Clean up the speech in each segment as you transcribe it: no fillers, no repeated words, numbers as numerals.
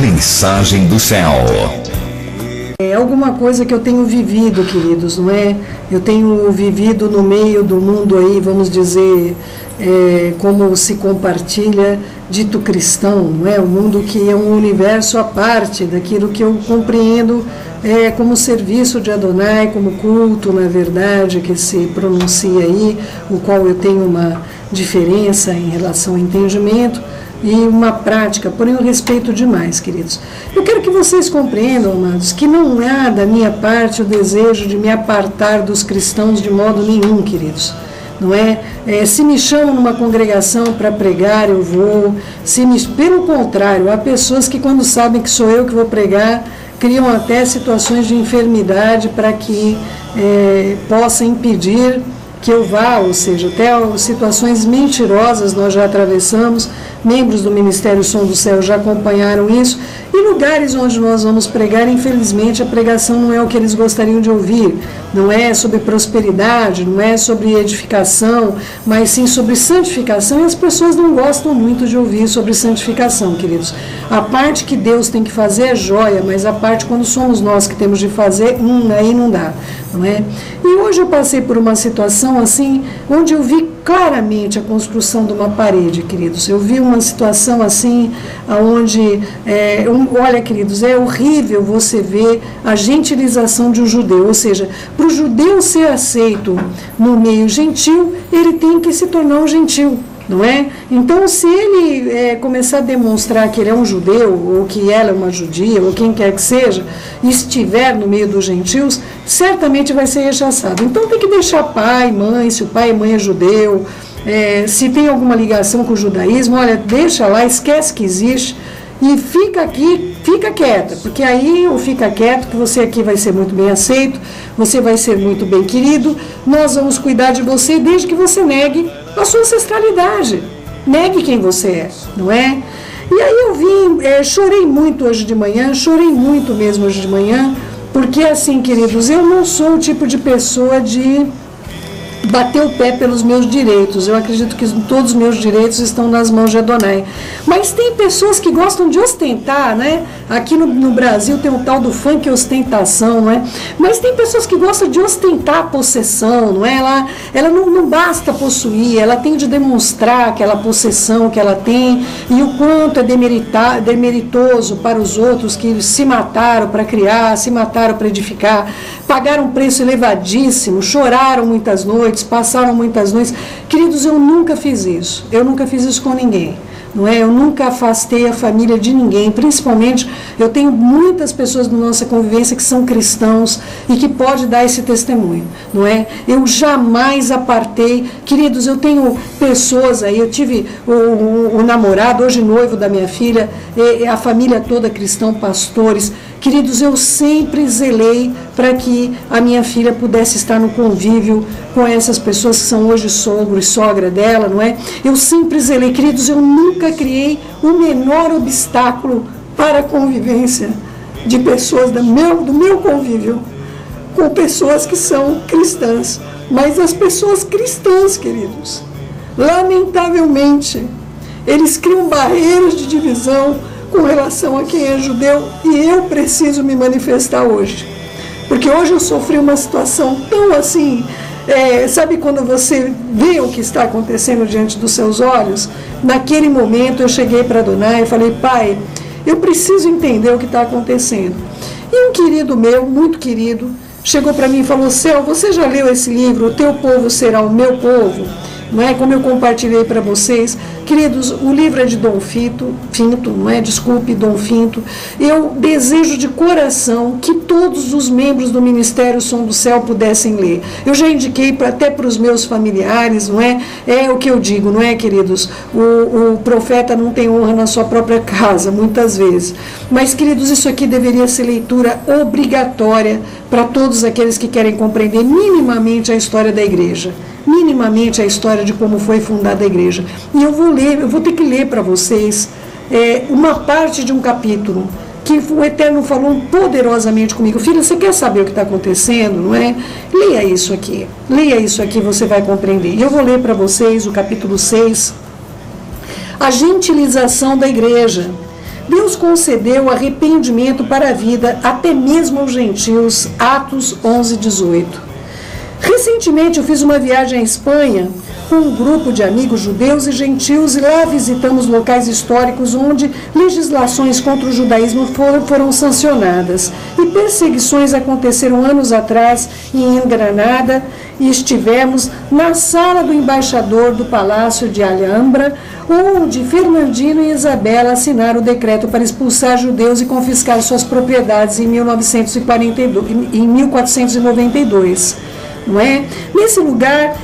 Mensagem do céu. É alguma coisa que eu tenho vivido, queridos, não é? Eu tenho vivido no meio do mundo aí, vamos dizer, como se compartilha, dito cristão, não é? O mundo que é um universo à parte daquilo que eu compreendo como serviço de Adonai, como culto, na verdade, que se pronuncia aí, o qual eu tenho uma diferença em relação ao entendimento e uma prática, porém eu respeito demais, queridos. Eu quero que vocês compreendam, amados, que não há da minha parte o desejo de me apartar dos cristãos de modo nenhum, queridos. Não é? Se me chamam numa congregação para pregar, eu vou. Pelo contrário, há pessoas que quando sabem que sou eu que vou pregar, criam até situações de enfermidade para que possa impedir que eu vá, ou seja, até situações mentirosas nós já atravessamos, membros do Ministério Som do Céu já acompanharam isso, e lugares onde nós vamos pregar, infelizmente, a pregação não é o que eles gostariam de ouvir, não é sobre prosperidade, não é sobre edificação, mas sim sobre santificação, e as pessoas não gostam muito de ouvir sobre santificação, queridos. A parte que Deus tem que fazer é joia, mas a parte quando somos nós que temos de fazer, aí não dá, não é? E hoje eu passei por uma situação assim, onde eu vi claramente a construção de uma parede, queridos. Eu vi uma situação assim, onde, olha, queridos, é horrível você ver a gentilização de um judeu, ou seja, para o judeu ser aceito no meio gentil, ele tem que se tornar um gentil, não é? Então, se ele começar a demonstrar que ele é um judeu, ou que ela é uma judia, ou quem quer que seja, e estiver no meio dos gentios, certamente vai ser rechaçado. Então, tem que deixar pai, mãe, se o pai e mãe é judeu, se tem alguma ligação com o judaísmo, olha, deixa lá, esquece que existe, e fica aqui, fica quieta, porque aí ou fica quieto, que você aqui vai ser muito bem aceito, você vai ser muito bem querido, nós vamos cuidar de você desde que você negue a sua ancestralidade, negue quem você é, não é? E aí eu chorei muito hoje de manhã, chorei muito mesmo hoje de manhã, porque assim, queridos, eu não sou o tipo de pessoa de bater o pé pelos meus direitos. Eu acredito que todos os meus direitos estão nas mãos de Adonai. Mas tem pessoas que gostam de ostentar, né? Aqui no Brasil tem um tal do funk ostentação, não é? Mas tem pessoas que gostam de ostentar a possessão, não é? Ela não basta possuir, ela tem de demonstrar aquela possessão que ela tem e o quanto é demeritoso para os outros que se mataram para criar, se mataram para edificar, pagaram um preço elevadíssimo, choraram muitas noites, passaram muitas noites. Queridos, eu nunca fiz isso com ninguém, não é? Eu nunca afastei a família de ninguém, principalmente eu tenho muitas pessoas na nossa convivência que são cristãos e que pode dar esse testemunho, não é? Eu jamais apartei, queridos, eu tenho pessoas aí, eu tive o namorado, hoje noivo da minha filha, a família toda cristã, pastores. Queridos, eu sempre zelei para que a minha filha pudesse estar no convívio com essas pessoas que são hoje sogro e sogra dela, não é? Eu sempre zelei, queridos, eu nunca criei o menor obstáculo para a convivência de pessoas do meu convívio com pessoas que são cristãs. Mas as pessoas cristãs, queridos, lamentavelmente, eles criam barreiras de divisão com relação a quem é judeu, e eu preciso me manifestar hoje, porque hoje eu sofri uma situação tão assim, sabe quando você vê o que está acontecendo diante dos seus olhos? Naquele momento eu cheguei para Adonai e falei: Pai, eu preciso entender o que está acontecendo. E um querido meu, muito querido, chegou para mim e falou: Céu, você já leu esse livro, O Teu Povo Será o Meu Povo? Não é? Como eu compartilhei para vocês, queridos, o livro é de Dom Finto, não é? Desculpe, Dom Finto. Eu desejo de coração que todos os membros do Ministério Som do Céu pudessem ler. Eu já indiquei até para os meus familiares, não é? É o que eu digo, não é, queridos? O profeta não tem honra na sua própria casa, muitas vezes. Mas, queridos, isso aqui deveria ser leitura obrigatória para todos aqueles que querem compreender minimamente a história da igreja. Minimamente a história de como foi fundada a igreja. E eu vou ter que ler para vocês uma parte de um capítulo que o Eterno falou poderosamente comigo. Filha, você quer saber o que está acontecendo, não é? Leia isso aqui, você vai compreender. E eu vou ler para vocês o capítulo 6, a gentilização da igreja. Deus concedeu arrependimento para a vida até mesmo aos gentios, Atos 11:18. Recentemente eu fiz uma viagem à Espanha com um grupo de amigos judeus e gentios e lá visitamos locais históricos onde legislações contra o judaísmo foram sancionadas e perseguições aconteceram anos atrás em Granada e estivemos na sala do embaixador do Palácio de Alhambra, onde Fernandino e Isabela assinaram o decreto para expulsar judeus e confiscar suas propriedades em 1492. Não é? Nesse lugar,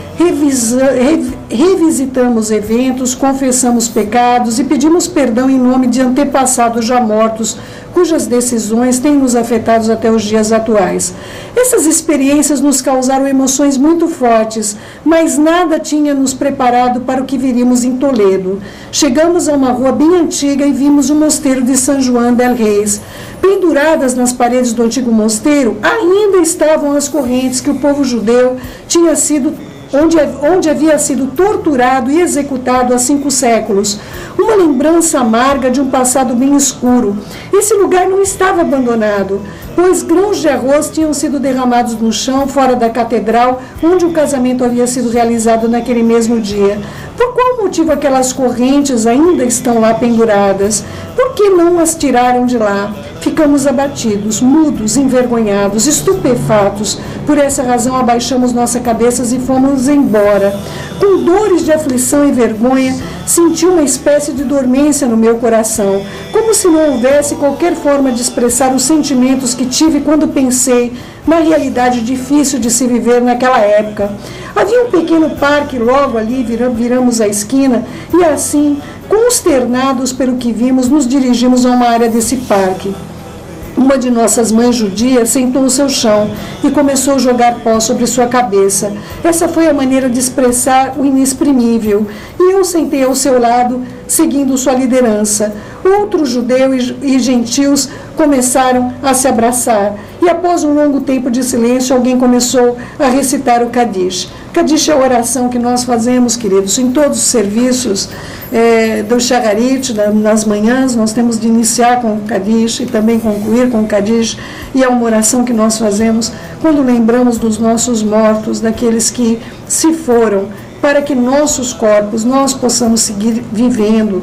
revisitamos eventos, confessamos pecados e pedimos perdão em nome de antepassados já mortos, cujas decisões têm nos afetado até os dias atuais. Essas experiências nos causaram emoções muito fortes, mas nada tinha nos preparado para o que viríamos em Toledo. Chegamos a uma rua bem antiga e vimos o mosteiro de São João del Reis. Penduradas nas paredes do antigo mosteiro, ainda estavam as correntes que o povo judeu tinha sido onde havia sido torturado e executado há 5 séculos. Uma lembrança amarga de um passado bem escuro. Esse lugar não estava abandonado, pois grãos de arroz tinham sido derramados no chão fora da catedral, onde o casamento havia sido realizado naquele mesmo dia. Por qual motivo aquelas correntes ainda estão lá penduradas? Por que não as tiraram de lá? Ficamos abatidos, mudos, envergonhados, estupefatos. Por essa razão abaixamos nossas cabeças e fomos embora. Com dores de aflição e vergonha, senti uma espécie de dormência no meu coração, como se não houvesse qualquer forma de expressar os sentimentos que tive quando pensei na realidade difícil de se viver naquela época. Havia um pequeno parque logo ali, viramos a esquina, e assim, consternados pelo que vimos, nos dirigimos a uma área desse parque. Uma de nossas mães judias sentou-se ao chão e começou a jogar pó sobre sua cabeça. Essa foi a maneira de expressar o inexprimível. E eu sentei ao seu lado, seguindo sua liderança. Outros judeus e gentios começaram a se abraçar. E após um longo tempo de silêncio, alguém começou a recitar o Kadish. Kadish é a oração que nós fazemos, queridos, em todos os serviços do Shacharit, nas manhãs. Nós temos de iniciar com o Kadish e também concluir com o Kadish. E é uma oração que nós fazemos quando lembramos dos nossos mortos, daqueles que se foram, para que nossos corpos, nós possamos seguir vivendo.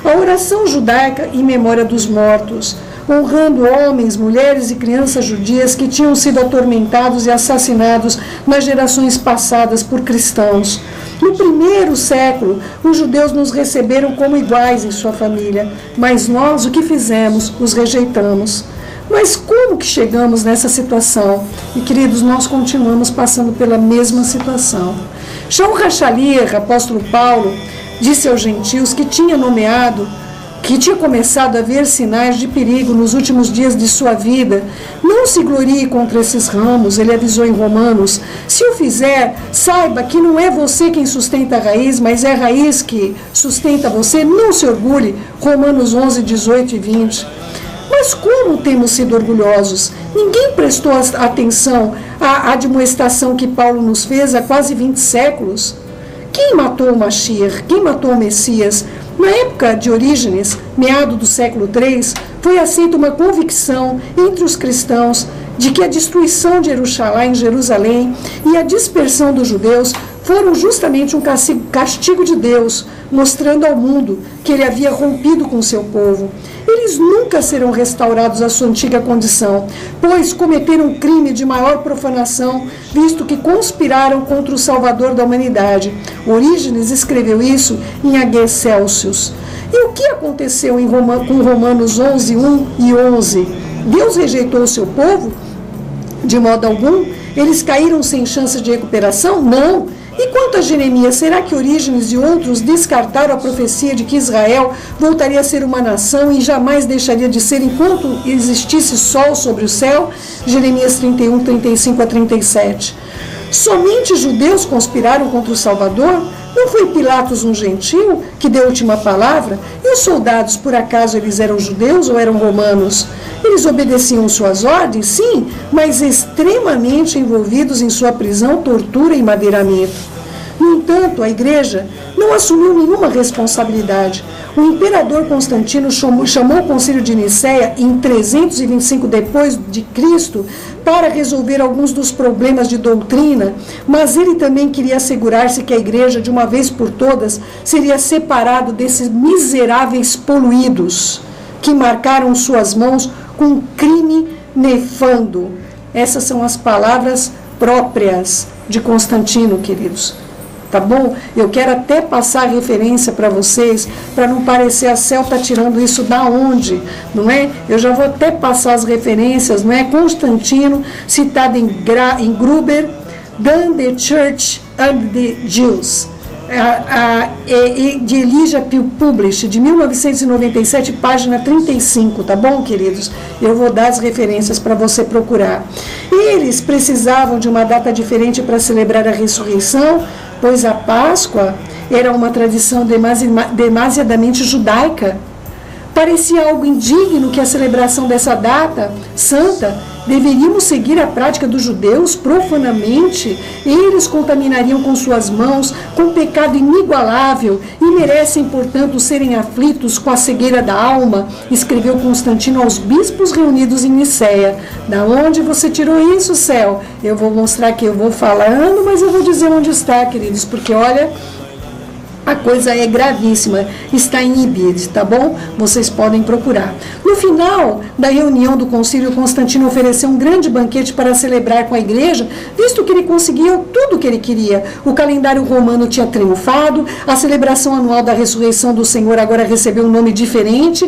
A oração judaica em memória dos mortos, honrando homens, mulheres e crianças judias que tinham sido atormentados e assassinados nas gerações passadas por cristãos. No 1º século, os judeus nos receberam como iguais em sua família, mas nós, o que fizemos? Os rejeitamos. Mas como que chegamos nessa situação? E, queridos, nós continuamos passando pela mesma situação. Shaul HaShaliach, apóstolo Paulo, disse aos gentios que tinha começado a ver sinais de perigo nos últimos dias de sua vida. Não se glorie contra esses ramos, ele avisou em Romanos. Se o fizer, saiba que não é você quem sustenta a raiz, mas é a raiz que sustenta você. Não se orgulhe. Romanos 11, 18 e 20. Mas como temos sido orgulhosos? Ninguém prestou atenção à admoestação que Paulo nos fez há quase 20 séculos. Quem matou o Mashiach? Quem matou o Messias? Na época de Orígenes, meado do século III, foi aceita uma convicção entre os cristãos de que a destruição de Jerusalém e a dispersão dos judeus foram justamente um castigo de Deus, mostrando ao mundo que ele havia rompido com seu povo. Eles nunca serão restaurados à sua antiga condição, pois cometeram um crime de maior profanação, visto que conspiraram contra o Salvador da humanidade. Orígenes escreveu isso em Hagué Celsius. E o que aconteceu com Romanos 11, 1 e 11? Deus rejeitou o seu povo? De modo algum? Eles caíram sem chance de recuperação? Não! E quanto a Jeremias, será que Orígenes e outros descartaram a profecia de que Israel voltaria a ser uma nação e jamais deixaria de ser enquanto existisse sol sobre o céu? Jeremias 31, 35 a 37. Somente judeus conspiraram contra o Salvador? Não foi Pilatos um gentil que deu a última palavra? E os soldados, por acaso, eles eram judeus ou eram romanos? Eles obedeciam suas ordens? Sim, mas extremamente envolvidos em sua prisão, tortura e madeiramento. No entanto, a igreja não assumiu nenhuma responsabilidade. O imperador Constantino chamou o Concílio de Nicéia em 325 depois de Cristo para resolver alguns dos problemas de doutrina, mas ele também queria assegurar-se que a igreja, de uma vez por todas, seria separado desses miseráveis poluídos que marcaram suas mãos com crime nefando. Essas são as palavras próprias de Constantino, queridos. Tá bom? Eu quero até passar a referência para vocês, para não parecer a Cel tá tirando isso da onde, não é? Eu já vou até passar as referências, não é? Constantino, citado em Gruber, Dan the Church and the Jews, de Elijah Publish, de 1997, página 35, tá bom, queridos? Eu vou dar as referências para você procurar. Eles precisavam de uma data diferente para celebrar a ressurreição, pois a Páscoa era uma tradição demasiadamente judaica. Parecia algo indigno que a celebração dessa data santa deveríamos seguir a prática dos judeus profanamente. Eles contaminariam com suas mãos com um pecado inigualável e merecem, portanto, serem aflitos com a cegueira da alma, escreveu Constantino aos bispos reunidos em Nicéia. Da onde você tirou isso, Cel? Eu vou mostrar aqui, eu vou falando, mas eu vou dizer onde está, queridos, porque olha, a coisa é gravíssima, está em Ibid, tá bom? Vocês podem procurar. No final da reunião do concílio, Constantino ofereceu um grande banquete para celebrar com a igreja, visto que ele conseguia tudo o que ele queria. O calendário romano tinha triunfado, a celebração anual da ressurreição do Senhor agora recebeu um nome diferente,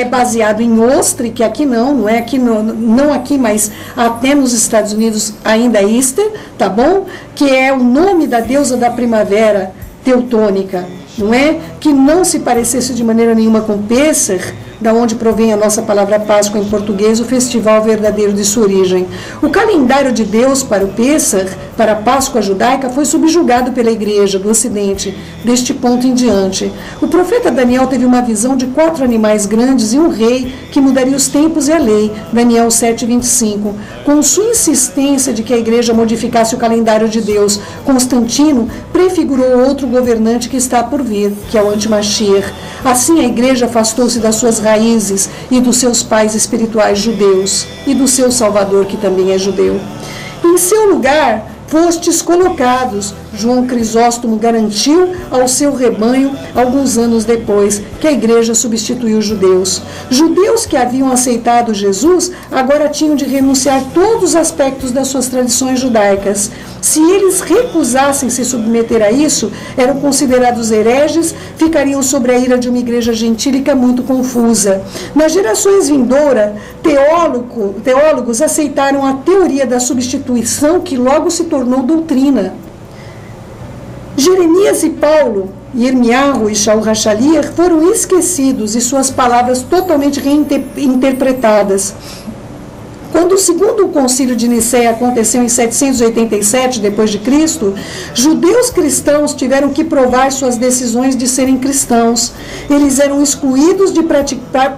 baseado em Ostre, que aqui não é aqui, não aqui, mas até nos Estados Unidos ainda é Easter, tá bom? Que é o nome da deusa da primavera, teutônica, não é? Que não se parecesse de maneira nenhuma com Pêssar, da onde provém a nossa palavra Páscoa em português, o festival verdadeiro de sua origem. O calendário de Deus para o Pêssar, para a Páscoa judaica, foi subjugado pela Igreja do Ocidente, deste ponto em diante. O profeta Daniel teve uma visão de 4 animais grandes e um rei que mudaria os tempos e a lei, Daniel 7:25. Com sua insistência de que a Igreja modificasse o calendário de Deus, Constantino prefigurou outro governante que está por vir, que é o Antimashiach. Assim, a Igreja afastou-se das suas raízes e dos seus pais espirituais judeus e do seu Salvador, que também é judeu. Em seu lugar, fostes colocados, João Crisóstomo garantiu ao seu rebanho alguns anos depois que a igreja substituiu os judeus. Judeus que haviam aceitado Jesus agora tinham de renunciar todos os aspectos das suas tradições judaicas. Se eles recusassem se submeter a isso, eram considerados hereges, ficariam sob a ira de uma igreja gentílica muito confusa. Nas gerações vindouras, teólogos aceitaram a teoria da substituição, que logo se tornou doutrina. Jeremias e Paulo, Yirmiyahu e Shaul HaShaliach foram esquecidos e suas palavras totalmente reinterpretadas. Quando o segundo concílio de Nicéia aconteceu em 787 d.C., judeus cristãos tiveram que provar suas decisões de serem cristãos. Eles eram excluídos de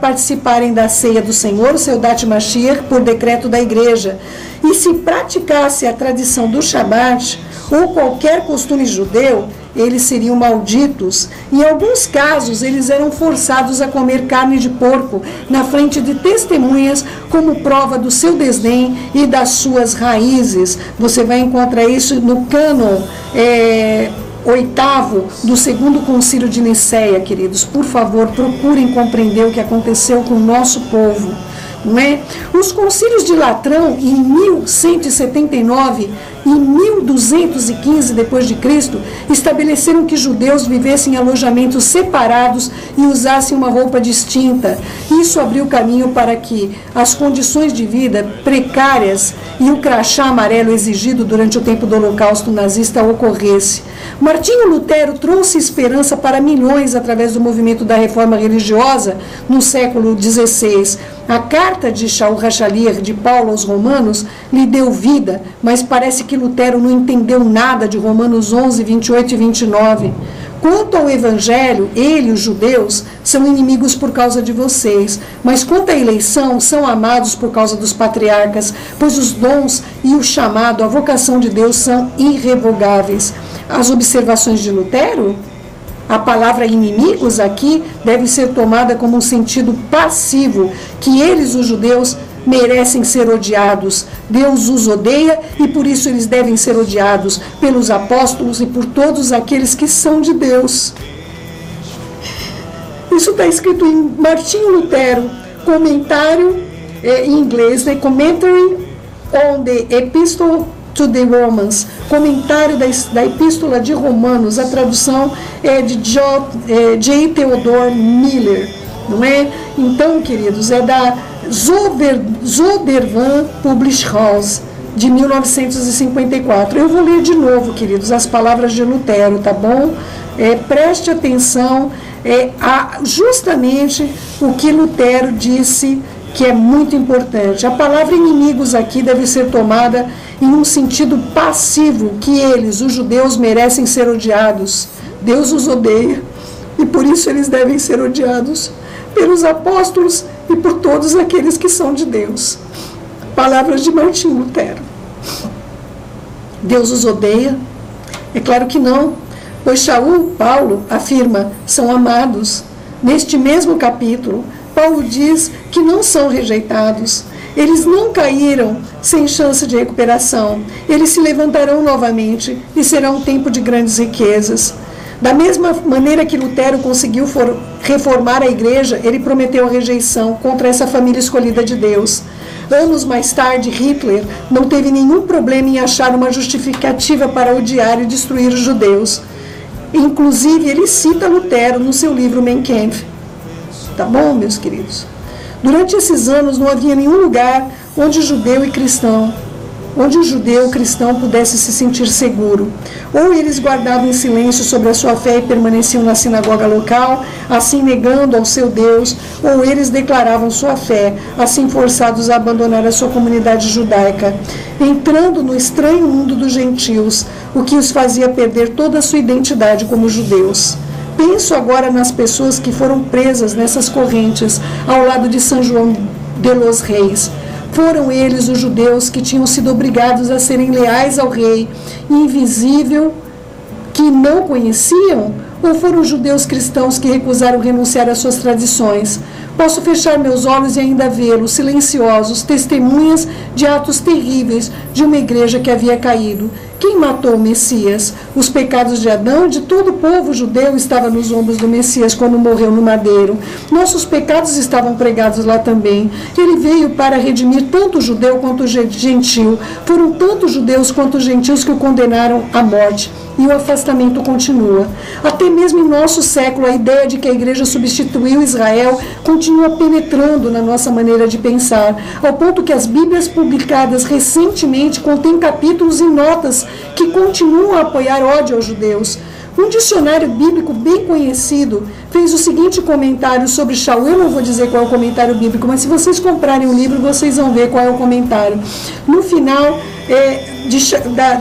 participarem da ceia do Senhor, o Seudat Mashiach, por decreto da igreja. E se praticasse a tradição do Shabat ou qualquer costume judeu, eles seriam malditos. Em alguns casos, eles eram forçados a comer carne de porco na frente de testemunhas como prova do seu desdém e das suas raízes. Você vai encontrar isso no cânon 8º do segundo concílio de Nicéia, queridos. Por favor, procurem compreender o que aconteceu com o nosso povo. Não é? Os concílios de Latrão, em 1179 e 1215 d.C., estabeleceram que judeus vivessem em alojamentos separados e usassem uma roupa distinta. Isso abriu caminho para que as condições de vida precárias e o crachá amarelo exigido durante o tempo do Holocausto nazista ocorresse. Martinho Lutero trouxe esperança para milhões através do movimento da reforma religiosa no século XVI. A carta de Shaul HaShaliach de Paulo aos Romanos lhe deu vida, mas parece que Lutero não entendeu nada de Romanos 11, 28 e 29. Quanto ao Evangelho, ele e os judeus são inimigos por causa de vocês, mas quanto à eleição, são amados por causa dos patriarcas, pois os dons e o chamado, a vocação de Deus são irrevogáveis. As observações de Lutero? A palavra inimigos aqui deve ser tomada como um sentido passivo, que eles, os judeus, merecem ser odiados. Deus os odeia e por isso eles devem ser odiados pelos apóstolos e por todos aqueles que são de Deus. Isso está escrito em Martinho Lutero, comentário em inglês, né? Commentary on the Epistle to the Romans, comentário da Epístola de Romanos. A tradução é de J. Theodore Miller, não é? Então, queridos, é da Zodervan Publish House, de 1954. Eu vou ler de novo, queridos, as palavras de Lutero, tá bom? Preste atenção justamente o que Lutero disse, que é muito importante. A palavra inimigos aqui deve ser tomada em um sentido passivo, que eles, os judeus, merecem ser odiados. Deus os odeia e por isso eles devem ser odiados pelos apóstolos e por todos aqueles que são de Deus. Palavras de Martinho Lutero. Deus os odeia? É claro que não, pois Paulo afirma, são amados. Neste mesmo capítulo, Paulo diz que não são rejeitados. Eles não caíram sem chance de recuperação. Eles se levantarão novamente e será um tempo de grandes riquezas. Da mesma maneira que Lutero conseguiu reformar a igreja, ele prometeu a rejeição contra essa família escolhida de Deus. Anos mais tarde, Hitler não teve nenhum problema em achar uma justificativa para odiar e destruir os judeus. Inclusive, ele cita Lutero no seu livro Mein Kampf. Tá bom, meus queridos? Durante esses anos não havia nenhum lugar onde o judeu cristão pudesse se sentir seguro. Ou eles guardavam em silêncio sobre a sua fé e permaneciam na sinagoga local, assim negando ao seu Deus, ou eles declaravam sua fé, assim forçados a abandonar a sua comunidade judaica, entrando no estranho mundo dos gentios, o que os fazia perder toda a sua identidade como judeus. Penso agora nas pessoas que foram presas nessas correntes ao lado de São João de los Reis. Foram eles os judeus que tinham sido obrigados a serem leais ao rei invisível que não conheciam? Ou foram os judeus cristãos que recusaram renunciar às suas tradições? Posso fechar meus olhos e ainda vê-los, silenciosos, testemunhas de atos terríveis de uma igreja que havia caído. Quem matou o Messias? Os pecados de Adão e de todo o povo judeu estavam nos ombros do Messias quando morreu no madeiro. Nossos pecados estavam pregados lá também. Ele veio para redimir tanto o judeu quanto o gentil. Foram tanto os judeus quanto os gentios que o condenaram à morte. E o afastamento continua. Até mesmo em nosso século, a ideia de que a igreja substituiu Israel continua penetrando na nossa maneira de pensar, ao ponto que as Bíblias publicadas recentemente contêm capítulos e notas que continuam a apoiar ódio aos judeus. Um dicionário bíblico bem conhecido fez o seguinte comentário sobre Shaul. Eu não vou dizer qual é o comentário bíblico, mas se vocês comprarem o livro, vocês vão ver qual é o comentário. No final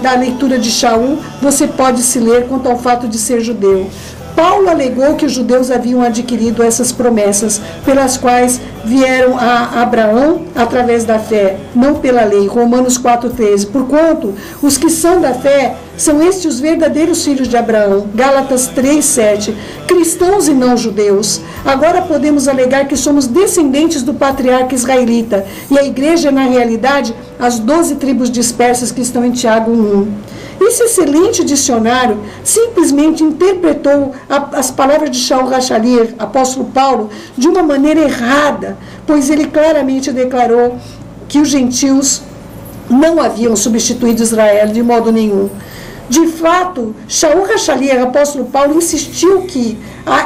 da leitura de Shaul, você pode se ler quanto ao fato de ser judeu. Paulo alegou que os judeus haviam adquirido essas promessas, pelas quais vieram a Abraão através da fé, não pela lei. Romanos 4,13. Porquanto os que são da fé são estes os verdadeiros filhos de Abraão. Gálatas 3,7. Cristãos e não judeus. Agora podemos alegar que somos descendentes do patriarca israelita, e a igreja é, na realidade, as 12 tribos dispersas que estão em Tiago 1. Esse excelente dicionário simplesmente interpretou as palavras de Shaul HaShaliach, apóstolo Paulo, de uma maneira errada, pois ele claramente declarou que os gentios não haviam substituído Israel de modo nenhum. De fato, Shaul HaShaliach, apóstolo Paulo, insistiu que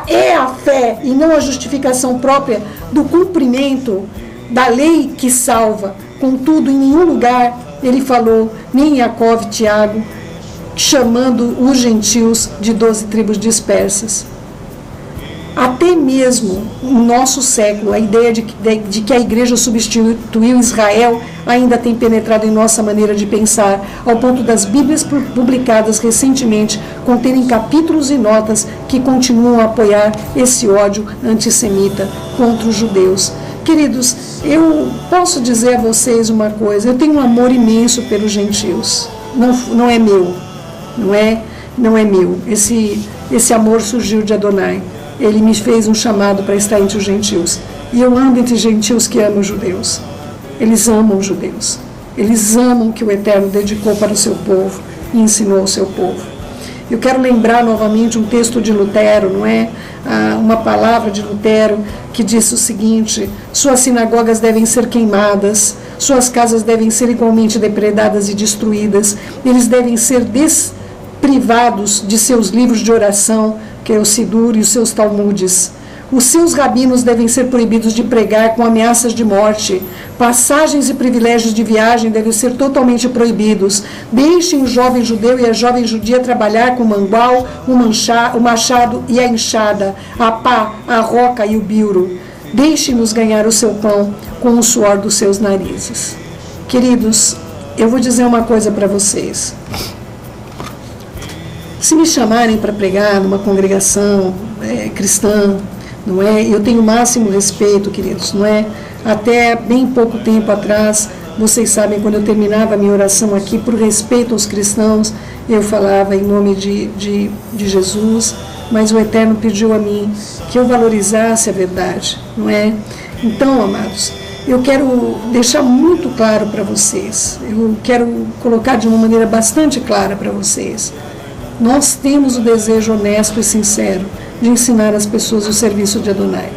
é a fé e não a justificação própria do cumprimento da lei que salva. Contudo, em nenhum lugar ele falou, nem em Jacó e Tiago, chamando os gentios de 12 tribos dispersas. Até mesmo no nosso século, a ideia de que a igreja substituiu Israel ainda tem penetrado em nossa maneira de pensar, ao ponto das Bíblias publicadas recentemente conterem capítulos e notas que continuam a apoiar esse ódio antissemita contra os judeus. Queridos, eu posso dizer a vocês uma coisa: eu tenho um amor imenso pelos gentios. Não é meu. Não é meu. esse amor surgiu de Adonai. Ele me fez um chamado para estar entre os gentios. E eu ando entre gentios que amam os judeus. Eles amam os judeus. Eles amam o que o Eterno dedicou para o seu povo e ensinou ao seu povo. Eu quero lembrar novamente um texto de Lutero, não é? Uma palavra de Lutero que disse o seguinte: suas sinagogas devem ser queimadas, suas casas devem ser igualmente depredadas e destruídas, eles devem ser privados de seus livros de oração, que é o Sidur, e os seus Talmudes. Os seus rabinos devem ser proibidos de pregar com ameaças de morte. Passagens e privilégios de viagem devem ser totalmente proibidos. Deixem o jovem judeu e a jovem judia trabalhar com o mangual, o machado e a enxada, a pá, a roca e o biuro. Deixem-nos ganhar o seu pão com o suor dos seus narizes. Queridos, eu vou dizer uma coisa para vocês. Se me chamarem para pregar numa congregação cristã, não é? Eu tenho o máximo respeito, queridos, não é? Até bem pouco tempo atrás, vocês sabem, quando eu terminava a minha oração aqui, por respeito aos cristãos, eu falava em nome de Jesus, mas o Eterno pediu a mim que eu valorizasse a verdade, não é? Então, amados, eu quero deixar muito claro para vocês, eu quero colocar de uma maneira bastante clara para vocês. Nós temos o desejo honesto e sincero de ensinar as pessoas o serviço de Adonai,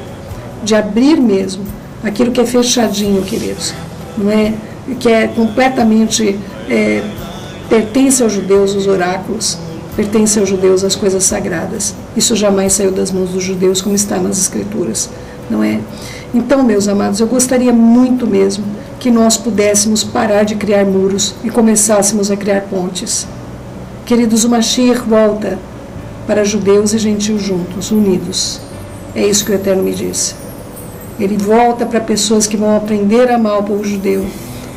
de abrir mesmo aquilo que é fechadinho, queridos, não é? Que é completamente, pertence aos judeus os oráculos, pertence aos judeus as coisas sagradas. Isso jamais saiu das mãos dos judeus, como está nas Escrituras, não é? Então, meus amados, eu gostaria muito mesmo que nós pudéssemos parar de criar muros e começássemos a criar pontes. Queridos, o Mashiach volta para judeus e gentios juntos, unidos. É isso que o Eterno me disse. Ele volta para pessoas que vão aprender a amar o povo judeu.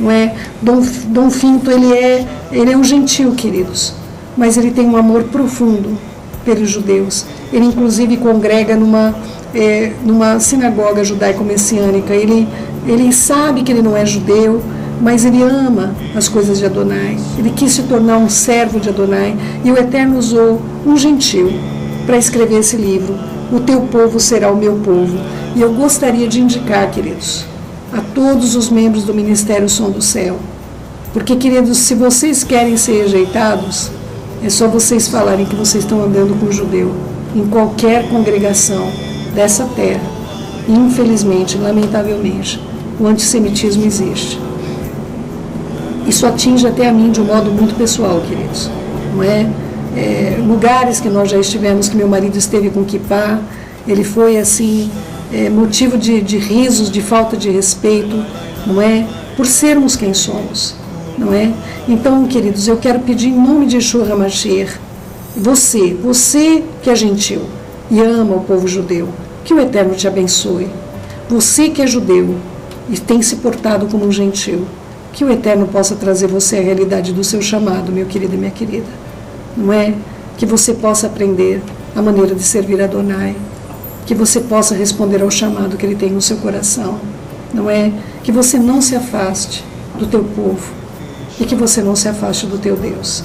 Não é? Dom Finto, ele é um gentio, queridos, mas ele tem um amor profundo pelos judeus. Ele, inclusive, congrega numa sinagoga judaico-messiânica. Ele sabe que ele não é judeu, mas ele ama as coisas de Adonai. Ele quis se tornar um servo de Adonai, e o Eterno usou um gentio para escrever esse livro. O teu povo será o meu povo. E eu gostaria de indicar, queridos, a todos os membros do Ministério Som do Céu, porque, queridos, se vocês querem ser rejeitados, é só vocês falarem que vocês estão andando com um judeu em qualquer congregação dessa terra. Infelizmente, lamentavelmente, o antissemitismo existe. Isso atinge até a mim de um modo muito pessoal, queridos, não é? Lugares que nós já estivemos, que meu marido esteve com kippá, ele foi assim, motivo de risos, de falta de respeito, não é? Por sermos quem somos, não é? Então, queridos, eu quero pedir em nome de Yeshua HaMashiach, você que é gentil e ama o povo judeu, que o Eterno te abençoe. Você que é judeu e tem se portado como um gentil, que o Eterno possa trazer você à realidade do seu chamado, meu querido e minha querida. Não é? Que você possa aprender a maneira de servir a Adonai, que você possa responder ao chamado que Ele tem no seu coração. Não é? Que você não se afaste do teu povo e que você não se afaste do teu Deus.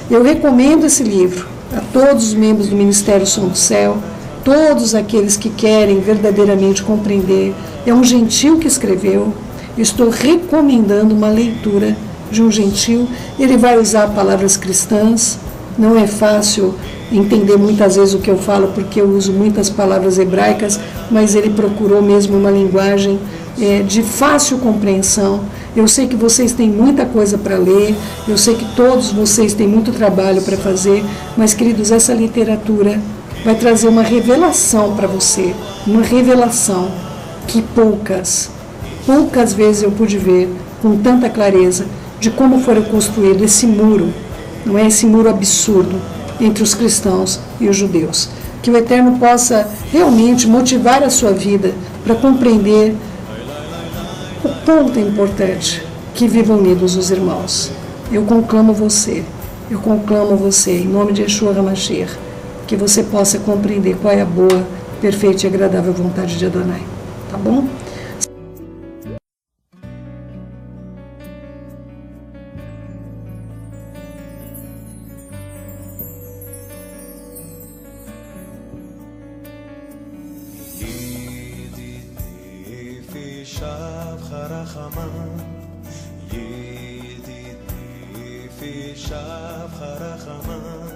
Eu recomendo esse livro a todos os membros do Ministério Som do Céu, todos aqueles que querem verdadeiramente compreender. É um gentil que escreveu. Estou recomendando uma leitura de um gentil. Ele vai usar palavras cristãs. Não é fácil entender muitas vezes o que eu falo, porque eu uso muitas palavras hebraicas, mas ele procurou mesmo uma linguagem de fácil compreensão. Eu sei que vocês têm muita coisa para ler, eu sei que todos vocês têm muito trabalho para fazer, mas, queridos, essa literatura vai trazer uma revelação para você, uma revelação que poucas vezes eu pude ver com tanta clareza de como foi construído esse muro, não é? Esse muro absurdo entre os cristãos e os judeus. Que o Eterno possa realmente motivar a sua vida para compreender o quanto é importante que vivam unidos os irmãos. Eu conclamo você, em nome de Yeshua HaMashiach, que você possa compreender qual é a boa, perfeita e agradável vontade de Adonai. Tá bom? שבך רחמן, ידידי, في שבך רחמן.